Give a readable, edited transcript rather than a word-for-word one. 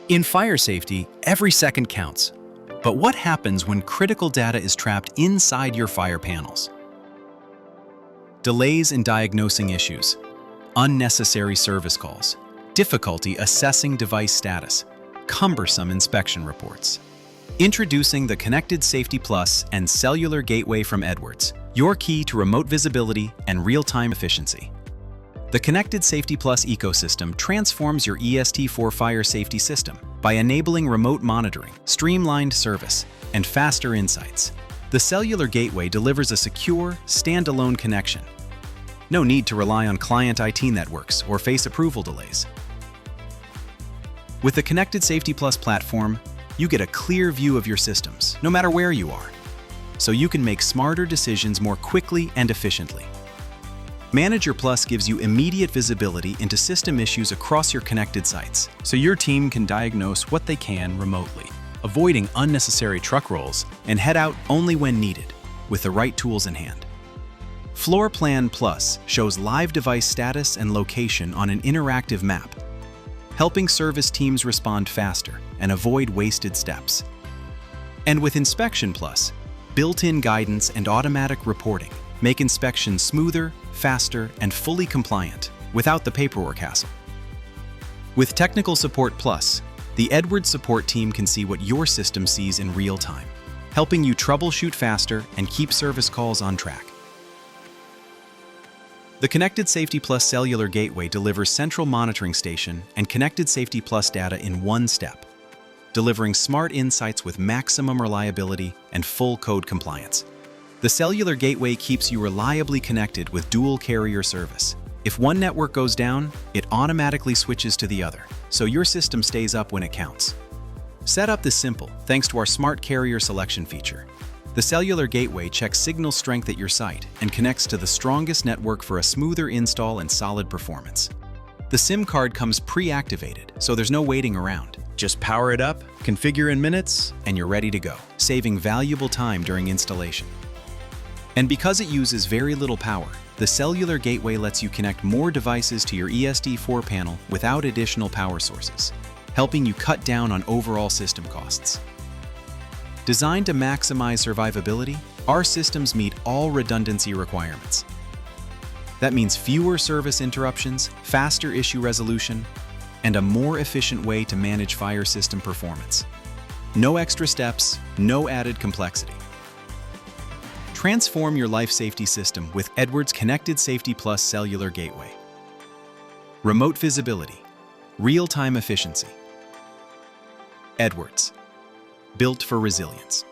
In fire safety, every second counts. But what happens when critical data is trapped inside your fire panels? Delays in diagnosing issues, unnecessary service calls, difficulty assessing device status, cumbersome inspection reports. Introducing the ConnectedSafety Plus and Cellular Gateway from Edwards, your key to remote visibility and real-time efficiency. The ConnectedSafety Plus ecosystem transforms your EST4 fire safety system by enabling remote monitoring, streamlined service, and faster insights. The Cellular Gateway delivers a secure, standalone connection. No need to rely on client IT networks or face approval delays. With the ConnectedSafety Plus platform, you get a clear view of your systems, no matter where you are, so you can make smarter decisions more quickly and efficiently. Manager Plus gives you immediate visibility into system issues across your connected sites, so your team can diagnose what they can remotely, avoiding unnecessary truck rolls, and head out only when needed, with the right tools in hand. Floor Plan Plus shows live device status and location on an interactive map, helping service teams respond faster and avoid wasted steps. And with Inspection Plus, built-in guidance and automatic reporting make inspections smoother, faster, and fully compliant without the paperwork hassle. With Technical Support Plus, the Edwards support team can see what your system sees in real time, helping you troubleshoot faster and keep service calls on track. The ConnectedSafety Plus Cellular Gateway delivers central monitoring station and ConnectedSafety Plus data in one step, delivering smart insights with maximum reliability and full code compliance. The Cellular Gateway keeps you reliably connected with dual carrier service. If one network goes down, it automatically switches to the other, so your system stays up when it counts. Setup is simple thanks to our Smart Carrier Selection feature. The Cellular Gateway checks signal strength at your site and connects to the strongest network for a smoother install and solid performance. The SIM card comes pre-activated, so there's no waiting around. Just power it up, configure in minutes, and you're ready to go, saving valuable time during installation. And because it uses very little power, the Cellular Gateway lets you connect more devices to your EST4 panel without additional power sources, helping you cut down on overall system costs. Designed to maximize survivability, our systems meet all redundancy requirements. That means fewer service interruptions, faster issue resolution, and a more efficient way to manage fire system performance. No extra steps, no added complexity. Transform your life safety system with Edwards ConnectedSafety Plus Cellular Gateway. Remote visibility, real-time efficiency. Edwards, built for resilience.